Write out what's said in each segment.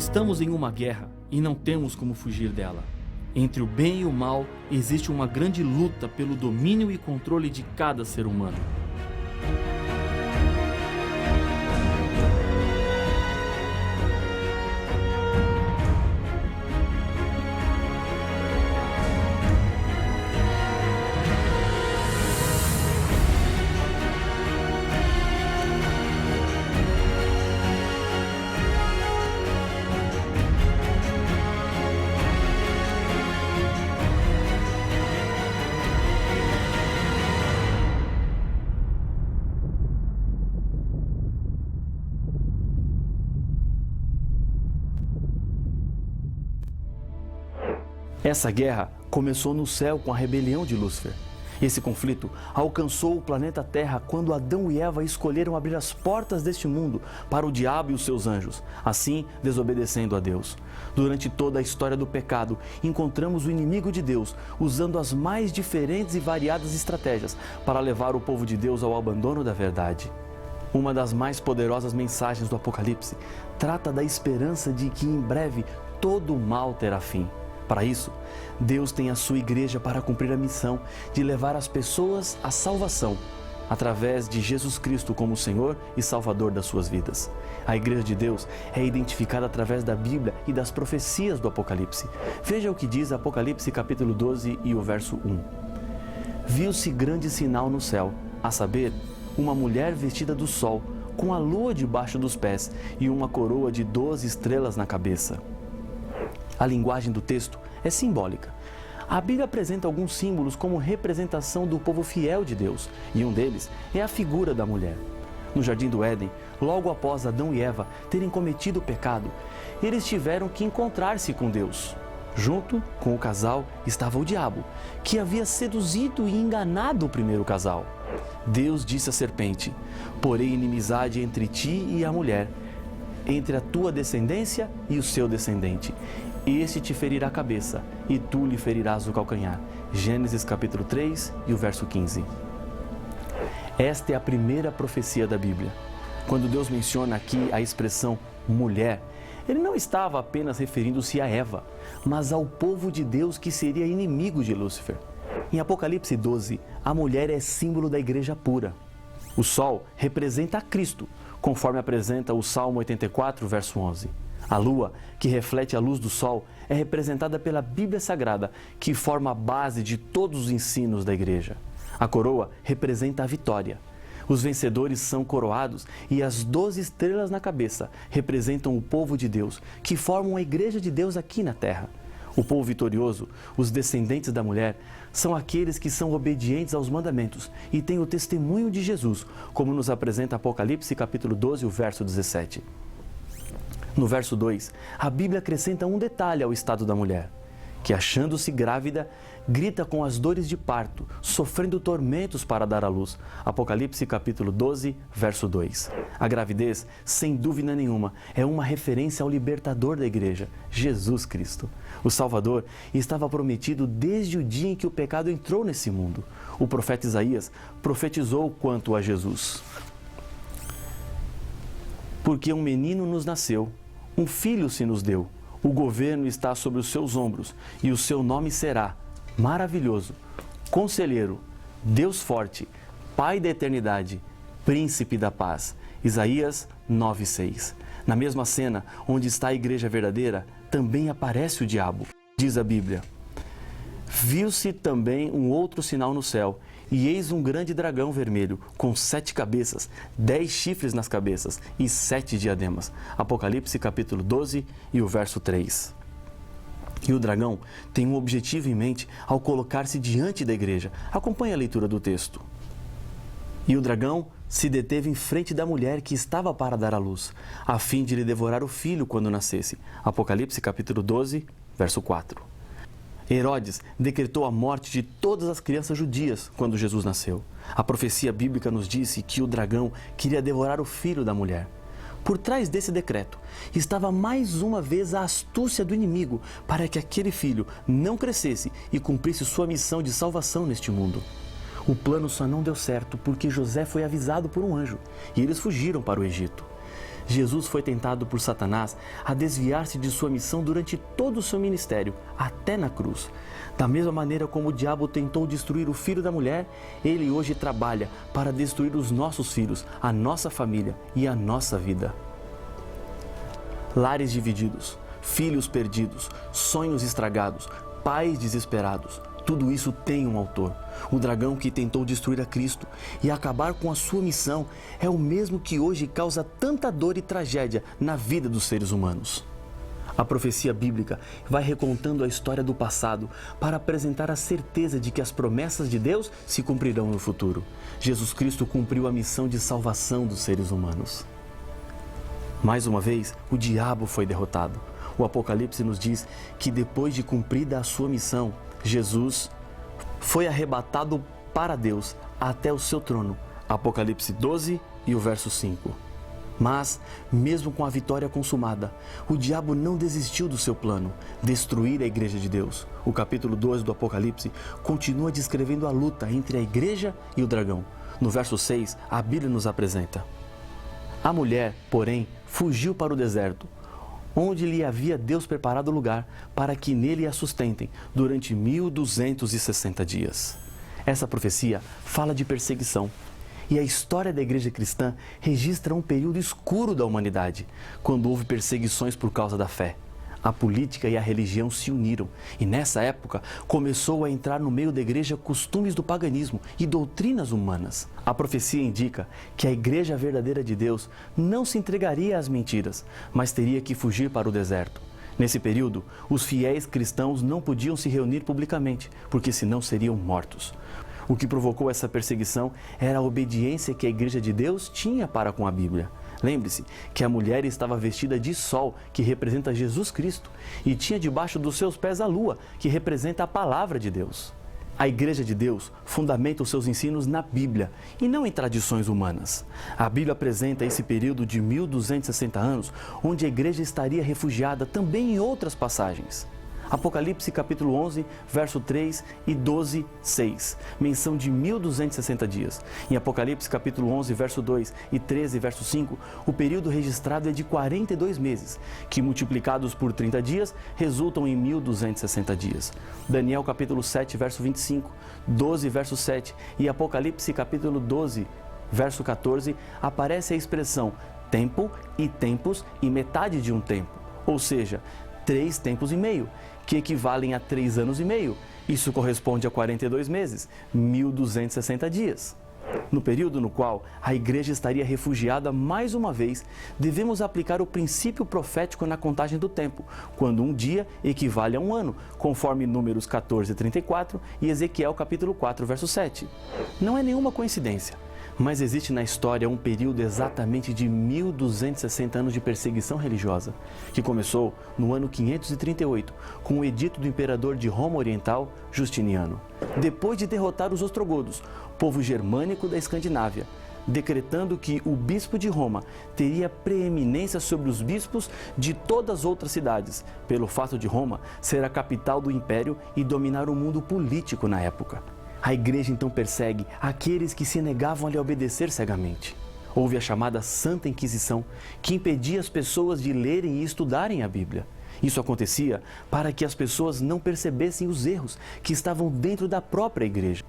Estamos em uma guerra e não temos como fugir dela. Entre o bem e o mal, existe uma grande luta pelo domínio e controle de cada ser humano. Essa guerra começou no céu com a rebelião de Lúcifer. Esse conflito alcançou o planeta Terra quando Adão e Eva escolheram abrir as portas deste mundo para o diabo e os seus anjos, assim desobedecendo a Deus. Durante toda a história do pecado, encontramos o inimigo de Deus usando as mais diferentes e variadas estratégias para levar o povo de Deus ao abandono da verdade. Uma das mais poderosas mensagens do Apocalipse trata da esperança de que em breve todo o mal terá fim. Para isso, Deus tem a sua igreja para cumprir a missão de levar as pessoas à salvação, através de Jesus Cristo como Senhor e Salvador das suas vidas. A igreja de Deus é identificada através da Bíblia e das profecias do Apocalipse. Veja o que diz Apocalipse capítulo 12 e o verso 1. Viu-se grande sinal no céu, a saber, uma mulher vestida do sol, com a lua debaixo dos pés e uma coroa de 12 estrelas na cabeça. A linguagem do texto é simbólica. A Bíblia apresenta alguns símbolos como representação do povo fiel de Deus, e um deles é a figura da mulher. No Jardim do Éden, logo após Adão e Eva terem cometido o pecado, eles tiveram que encontrar-se com Deus. Junto com o casal estava o diabo, que havia seduzido e enganado o primeiro casal. Deus disse à serpente: "Porém inimizade entre ti e a mulher, entre a tua descendência e o seu descendente. Este te ferirá a cabeça, e tu lhe ferirás o calcanhar." Gênesis capítulo 3 e o verso 15. Esta é a primeira profecia da Bíblia. Quando Deus menciona aqui a expressão mulher, Ele não estava apenas referindo-se a Eva, mas ao povo de Deus que seria inimigo de Lúcifer. Em Apocalipse 12, a mulher é símbolo da igreja pura. O sol representa a Cristo, conforme apresenta o Salmo 84, verso 11. A lua, que reflete a luz do sol, é representada pela Bíblia Sagrada, que forma a base de todos os ensinos da igreja. A coroa representa a vitória. Os vencedores são coroados e as 12 estrelas na cabeça representam o povo de Deus, que formam a igreja de Deus aqui na terra. O povo vitorioso, os descendentes da mulher, são aqueles que são obedientes aos mandamentos e têm o testemunho de Jesus, como nos apresenta Apocalipse capítulo 12, o verso 17. No verso 2, a Bíblia acrescenta um detalhe ao estado da mulher, que achando-se grávida, grita com as dores de parto, sofrendo tormentos para dar à luz. Apocalipse capítulo 12, verso 2. A gravidez, sem dúvida nenhuma, é uma referência ao libertador da igreja, Jesus Cristo. O Salvador estava prometido desde o dia em que o pecado entrou nesse mundo. O profeta Isaías profetizou quanto a Jesus. Porque um menino nos nasceu, um filho se nos deu, o governo está sobre os seus ombros, e o seu nome será Maravilhoso, Conselheiro, Deus Forte, Pai da Eternidade, Príncipe da Paz. Isaías 9:6. Na mesma cena onde está a igreja verdadeira, também aparece o diabo. Diz a Bíblia: "Viu-se também um outro sinal no céu, e eis um grande dragão vermelho, com 7 cabeças, 10 chifres nas cabeças e 7 diademas." Apocalipse capítulo 12 e o verso 3. E o dragão tem um objetivo em mente ao colocar-se diante da igreja. Acompanhe a leitura do texto. "E o dragão se deteve em frente da mulher que estava para dar à luz, a fim de lhe devorar o filho quando nascesse." Apocalipse capítulo 12, verso 4. Herodes decretou a morte de todas as crianças judias quando Jesus nasceu. A profecia bíblica nos disse que o dragão queria devorar o filho da mulher. Por trás desse decreto estava mais uma vez a astúcia do inimigo para que aquele filho não crescesse e cumprisse sua missão de salvação neste mundo. O plano só não deu certo porque José foi avisado por um anjo e eles fugiram para o Egito. Jesus foi tentado por Satanás a desviar-se de sua missão durante todo o seu ministério, até na cruz. Da mesma maneira como o diabo tentou destruir o filho da mulher, ele hoje trabalha para destruir os nossos filhos, a nossa família e a nossa vida. Lares divididos, filhos perdidos, sonhos estragados, pais desesperados. Tudo isso tem um autor. O dragão que tentou destruir a Cristo e acabar com a sua missão é o mesmo que hoje causa tanta dor e tragédia na vida dos seres humanos. A profecia bíblica vai recontando a história do passado para apresentar a certeza de que as promessas de Deus se cumprirão no futuro. Jesus Cristo cumpriu a missão de salvação dos seres humanos. Mais uma vez, o diabo foi derrotado. O Apocalipse nos diz que depois de cumprida a sua missão, Jesus foi arrebatado para Deus até o seu trono. Apocalipse 12 e o verso 5. Mas, mesmo com a vitória consumada, o diabo não desistiu do seu plano, destruir a igreja de Deus. O capítulo 2 do Apocalipse continua descrevendo a luta entre a igreja e o dragão. No verso 6, a Bíblia nos apresenta: a mulher, porém, fugiu para o deserto, onde lhe havia Deus preparado lugar para que nele a sustentem durante 1260 dias. Essa profecia fala de perseguição. E a história da igreja cristã registra um período escuro da humanidade, quando houve perseguições por causa da fé. A política e a religião se uniram e nessa época começou a entrar no meio da igreja costumes do paganismo e doutrinas humanas. A profecia indica que a igreja verdadeira de Deus não se entregaria às mentiras, mas teria que fugir para o deserto. Nesse período, os fiéis cristãos não podiam se reunir publicamente, porque senão seriam mortos. O que provocou essa perseguição era a obediência que a igreja de Deus tinha para com a Bíblia. Lembre-se que a mulher estava vestida de sol, que representa Jesus Cristo, e tinha debaixo dos seus pés a lua, que representa a palavra de Deus. A igreja de Deus fundamenta os seus ensinos na Bíblia e não em tradições humanas. A Bíblia apresenta esse período de 1260 anos, onde a igreja estaria refugiada também em outras passagens. Apocalipse capítulo 11, verso 3 e 12, 6, menção de 1260 dias. Em Apocalipse capítulo 11, verso 2 e 13, verso 5, o período registrado é de 42 meses, que multiplicados por 30 dias, resultam em 1260 dias. Daniel capítulo 7, verso 25, 12, verso 7 e Apocalipse capítulo 12, verso 14, aparece a expressão tempo e tempos e metade de um tempo, ou seja, 3 tempos e meio, que equivalem a 3 anos e meio. Isso corresponde a 42 meses, 1260 dias. No período no qual a igreja estaria refugiada mais uma vez, devemos aplicar o princípio profético na contagem do tempo, quando um dia equivale a um ano, conforme Números 14:34 e Ezequiel capítulo 4, verso 7. Não é nenhuma coincidência, mas existe na história um período exatamente de 1260 anos de perseguição religiosa, que começou no ano 538, com o edito do imperador de Roma Oriental, Justiniano. Depois de derrotar os ostrogodos, povo germânico da Escandinávia, decretando que o bispo de Roma teria preeminência sobre os bispos de todas as outras cidades, pelo fato de Roma ser a capital do império e dominar o mundo político na época. A igreja então persegue aqueles que se negavam a lhe obedecer cegamente. Houve a chamada Santa Inquisição, que impedia as pessoas de lerem e estudarem a Bíblia. Isso acontecia para que as pessoas não percebessem os erros que estavam dentro da própria igreja.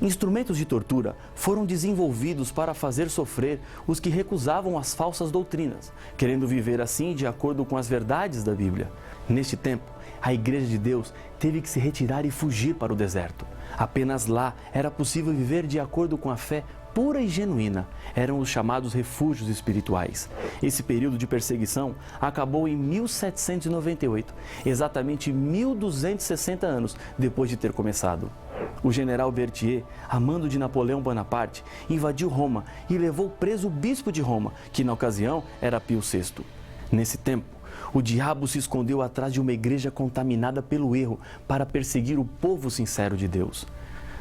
Instrumentos de tortura foram desenvolvidos para fazer sofrer os que recusavam as falsas doutrinas, querendo viver assim de acordo com as verdades da Bíblia. Neste tempo, a Igreja de Deus teve que se retirar e fugir para o deserto. Apenas lá era possível viver de acordo com a fé pura e genuína. Eram os chamados refúgios espirituais. Esse período de perseguição acabou em 1798, exatamente 1260 anos depois de ter começado. O general Berthier, a mando de Napoleão Bonaparte, invadiu Roma e levou preso o bispo de Roma, que na ocasião era Pio VI. Nesse tempo, o diabo se escondeu atrás de uma igreja contaminada pelo erro para perseguir o povo sincero de Deus.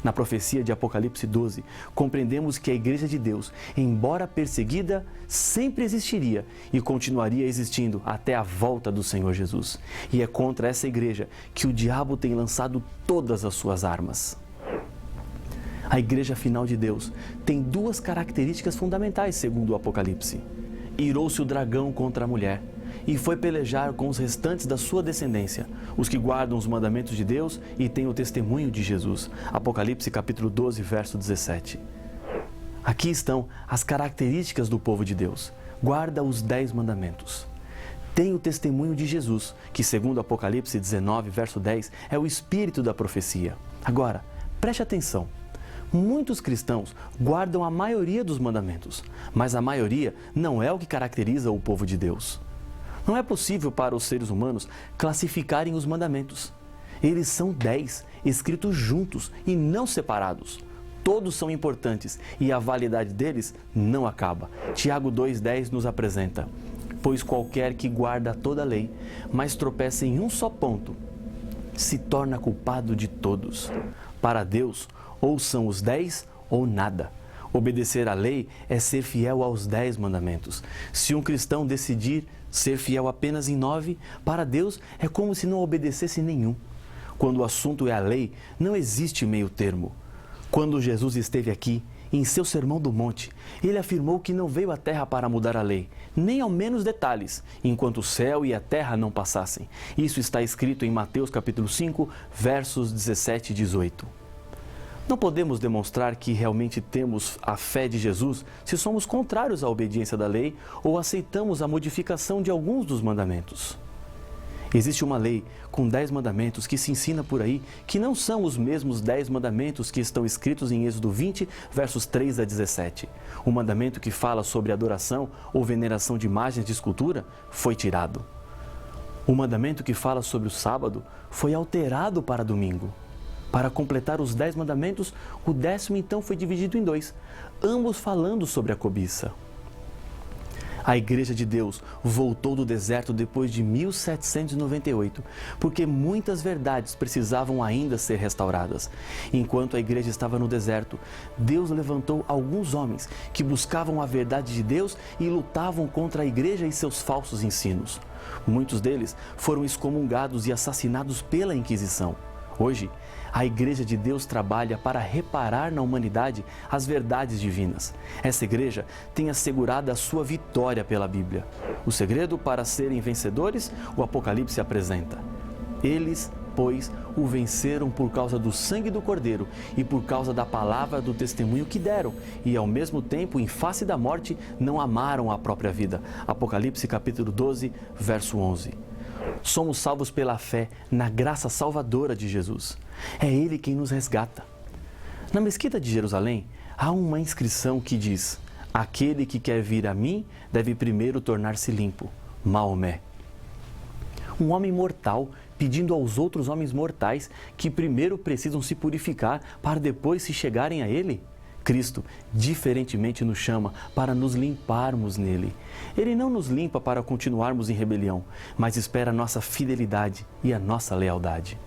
Na profecia de Apocalipse 12, compreendemos que a igreja de Deus, embora perseguida, sempre existiria e continuaria existindo até a volta do Senhor Jesus. E é contra essa igreja que o diabo tem lançado todas as suas armas. A igreja final de Deus tem duas características fundamentais, segundo o Apocalipse. irou-se o dragão contra a mulher e foi pelejar com os restantes da sua descendência, os que guardam os mandamentos de Deus e têm o testemunho de Jesus. Apocalipse capítulo 12, verso 17. Aqui estão as características do povo de Deus. Guarda os 10 mandamentos. Tem o testemunho de Jesus, que segundo Apocalipse 19, verso 10, é o espírito da profecia. Agora, preste atenção. Muitos cristãos guardam a maioria dos mandamentos, mas a maioria não é o que caracteriza o povo de Deus. Não é possível para os seres humanos classificarem os mandamentos. Eles são 10, escritos juntos e não separados. Todos são importantes e a validade deles não acaba. Tiago 2,10 nos apresenta: pois qualquer que guarda toda a lei, mas tropeça em um só ponto, se torna culpado de todos. Para Deus, ou são os 10 ou nada. Obedecer à lei é ser fiel aos 10 mandamentos. Se um cristão decidir ser fiel apenas em 9, para Deus é como se não obedecesse nenhum. Quando o assunto é a lei, não existe meio termo. Quando Jesus esteve aqui, em seu Sermão do Monte, ele afirmou que não veio à terra para mudar a lei, nem ao menos detalhes, enquanto o céu e a terra não passassem. Isso está escrito em Mateus capítulo 5, versos 17 e 18. Não podemos demonstrar que realmente temos a fé de Jesus se somos contrários à obediência da lei ou aceitamos a modificação de alguns dos mandamentos. Existe uma lei com 10 mandamentos que se ensina por aí que não são os mesmos 10 mandamentos que estão escritos em Êxodo 20, versos 3 a 17. O mandamento que fala sobre adoração ou veneração de imagens de escultura foi tirado. O mandamento que fala sobre o sábado foi alterado para domingo. Para completar os 10 mandamentos, o 10º então foi dividido em 2, ambos falando sobre a cobiça. A Igreja de Deus voltou do deserto depois de 1798, porque muitas verdades precisavam ainda ser restauradas. Enquanto a Igreja estava no deserto, Deus levantou alguns homens que buscavam a verdade de Deus e lutavam contra a Igreja e seus falsos ensinos. Muitos deles foram excomungados e assassinados pela Inquisição. Hoje, a Igreja de Deus trabalha para reparar na humanidade as verdades divinas. Essa igreja tem assegurado a sua vitória pela Bíblia. O segredo para serem vencedores, o Apocalipse apresenta. Eles, pois, o venceram por causa do sangue do Cordeiro e por causa da palavra do testemunho que deram, e ao mesmo tempo, em face da morte, não amaram a própria vida. Apocalipse capítulo 12, verso 11. Somos salvos pela fé na graça salvadora de Jesus. É Ele quem nos resgata. Na Mesquita de Jerusalém, há uma inscrição que diz: aquele que quer vir a mim deve primeiro tornar-se limpo. Maomé. Um homem mortal pedindo aos outros homens mortais que primeiro precisam se purificar para depois se chegarem a Ele? Cristo, diferentemente, nos chama para nos limparmos nele. Ele não nos limpa para continuarmos em rebelião, mas espera a nossa fidelidade e a nossa lealdade.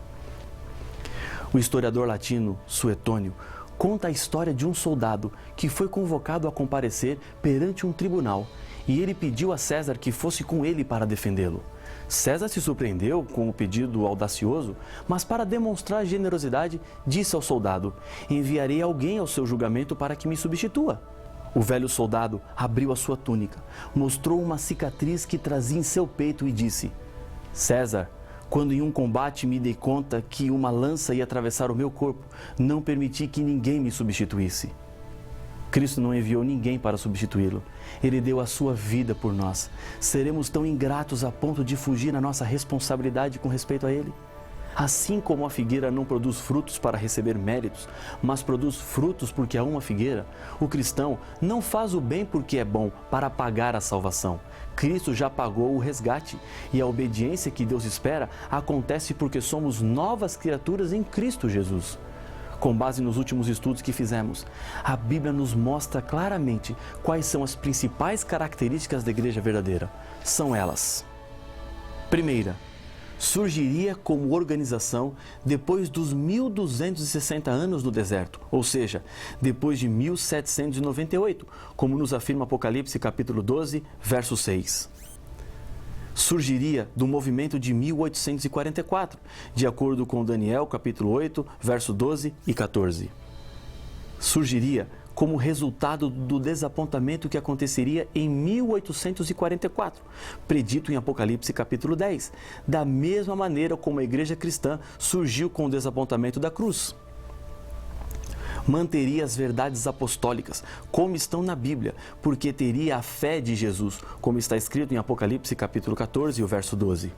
O historiador latino Suetônio conta a história de um soldado que foi convocado a comparecer perante um tribunal e ele pediu a César que fosse com ele para defendê-lo. César se surpreendeu com o pedido audacioso, mas para demonstrar generosidade, disse ao soldado: enviarei alguém ao seu julgamento para que me substitua. O velho soldado abriu a sua túnica, mostrou uma cicatriz que trazia em seu peito e disse: César, quando em um combate me dei conta que uma lança ia atravessar o meu corpo, não permiti que ninguém me substituísse. Cristo não enviou ninguém para substituí-lo. Ele deu a sua vida por nós. Seremos tão ingratos a ponto de fugir à nossa responsabilidade com respeito a Ele? Assim como a figueira não produz frutos para receber méritos, mas produz frutos porque há uma figueira, o cristão não faz o bem porque é bom, para pagar a salvação. Cristo já pagou o resgate e a obediência que Deus espera acontece porque somos novas criaturas em Cristo Jesus. Com base nos últimos estudos que fizemos, a Bíblia nos mostra claramente quais são as principais características da igreja verdadeira. São elas: primeira, surgiria como organização depois dos 1260 anos no deserto, ou seja, depois de 1798, como nos afirma Apocalipse capítulo 12, verso 6. Surgiria do movimento de 1844, de acordo com Daniel, capítulo 8, verso 12 e 14. Surgiria como resultado do desapontamento que aconteceria em 1844, predito em Apocalipse capítulo 10, da mesma maneira como a igreja cristã surgiu com o desapontamento da cruz. Manteria as verdades apostólicas, como estão na Bíblia, porque teria a fé de Jesus, como está escrito em Apocalipse capítulo 14, o verso 12.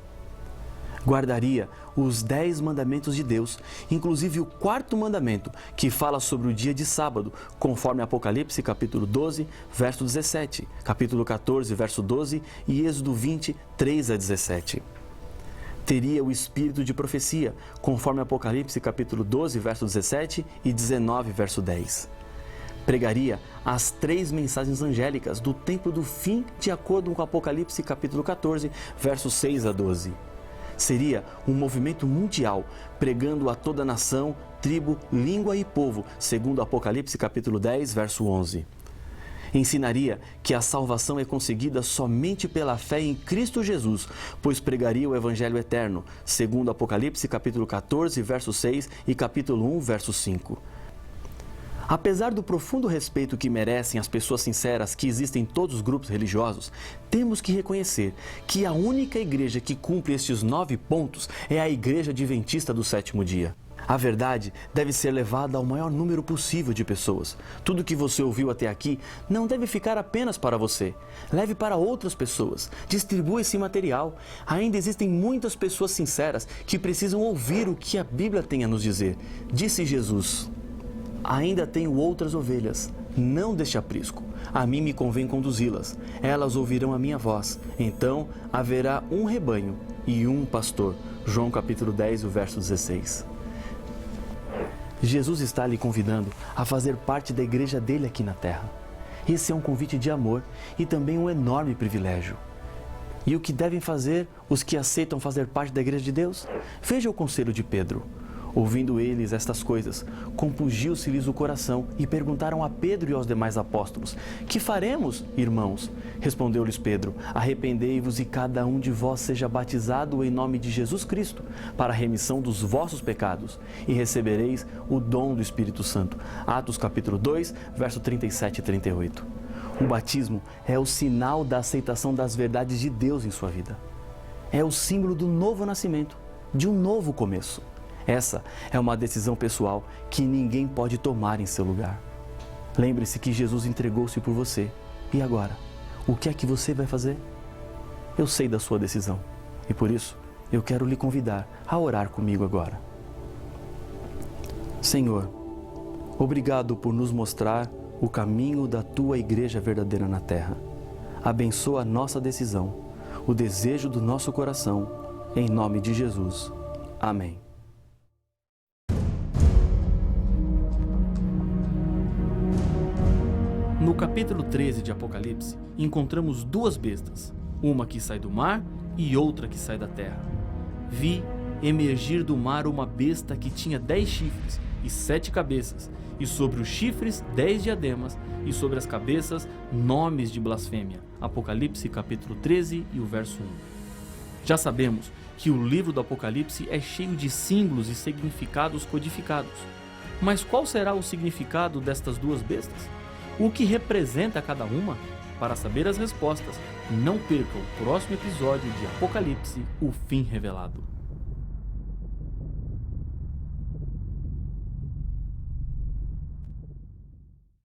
Guardaria os 10 mandamentos de Deus, inclusive o 4º mandamento, que fala sobre o dia de sábado, conforme Apocalipse capítulo 12, verso 17, capítulo 14, verso 12 e Êxodo 20, 3 a 17. Teria o espírito de profecia, conforme Apocalipse capítulo 12, verso 17 e 19, verso 10. Pregaria as 3 mensagens angélicas do tempo do fim, de acordo com Apocalipse capítulo 14, versos 6 a 12. Seria um movimento mundial, pregando a toda nação, tribo, língua e povo, segundo Apocalipse capítulo 10, verso 11. Ensinaria que a salvação é conseguida somente pela fé em Cristo Jesus, pois pregaria o Evangelho eterno, segundo Apocalipse capítulo 14, verso 6 e capítulo 1, verso 5. Apesar do profundo respeito que merecem as pessoas sinceras que existem em todos os grupos religiosos, temos que reconhecer que a única igreja que cumpre estes 9 pontos é a Igreja Adventista do Sétimo Dia. A verdade deve ser levada ao maior número possível de pessoas. Tudo que você ouviu até aqui não deve ficar apenas para você. Leve para outras pessoas. Distribua esse material. Ainda existem muitas pessoas sinceras que precisam ouvir o que a Bíblia tem a nos dizer. Disse Jesus: ainda tenho outras ovelhas, não deste aprisco. A mim me convém conduzi-las. Elas ouvirão a minha voz. Então haverá um rebanho e um pastor. João capítulo 10, o verso 16. Jesus está lhe convidando a fazer parte da igreja dele aqui na terra. Esse é um convite de amor e também um enorme privilégio. E o que devem fazer os que aceitam fazer parte da igreja de Deus? Veja o conselho de Pedro. Ouvindo eles estas coisas, compungiu-se-lhes o coração e perguntaram a Pedro e aos demais apóstolos: que faremos, irmãos? Respondeu-lhes Pedro: arrependei-vos e cada um de vós seja batizado em nome de Jesus Cristo, para a remissão dos vossos pecados, e recebereis o dom do Espírito Santo. Atos capítulo 2, verso 37 e 38. O batismo é o sinal da aceitação das verdades de Deus em sua vida. É o símbolo do novo nascimento, de um novo começo. Essa é uma decisão pessoal que ninguém pode tomar em seu lugar. Lembre-se que Jesus entregou-se por você. E agora? O que é que você vai fazer? Eu sei da sua decisão e por isso eu quero lhe convidar a orar comigo agora. Senhor, obrigado por nos mostrar o caminho da Tua Igreja verdadeira na terra. Abençoa a nossa decisão, o desejo do nosso coração, em nome de Jesus. Amém. No capítulo 13 de Apocalipse, encontramos 2 bestas, uma que sai do mar e outra que sai da terra. Vi emergir do mar uma besta que tinha 10 chifres e 7 cabeças, e sobre os chifres 10 diademas, e sobre as cabeças nomes de blasfêmia. Apocalipse capítulo 13 e o verso 1. Já sabemos que o livro do Apocalipse é cheio de símbolos e significados codificados. Mas qual será o significado destas 2 bestas? O que representa cada uma? Para saber as respostas, não perca o próximo episódio de Apocalipse, o fim revelado.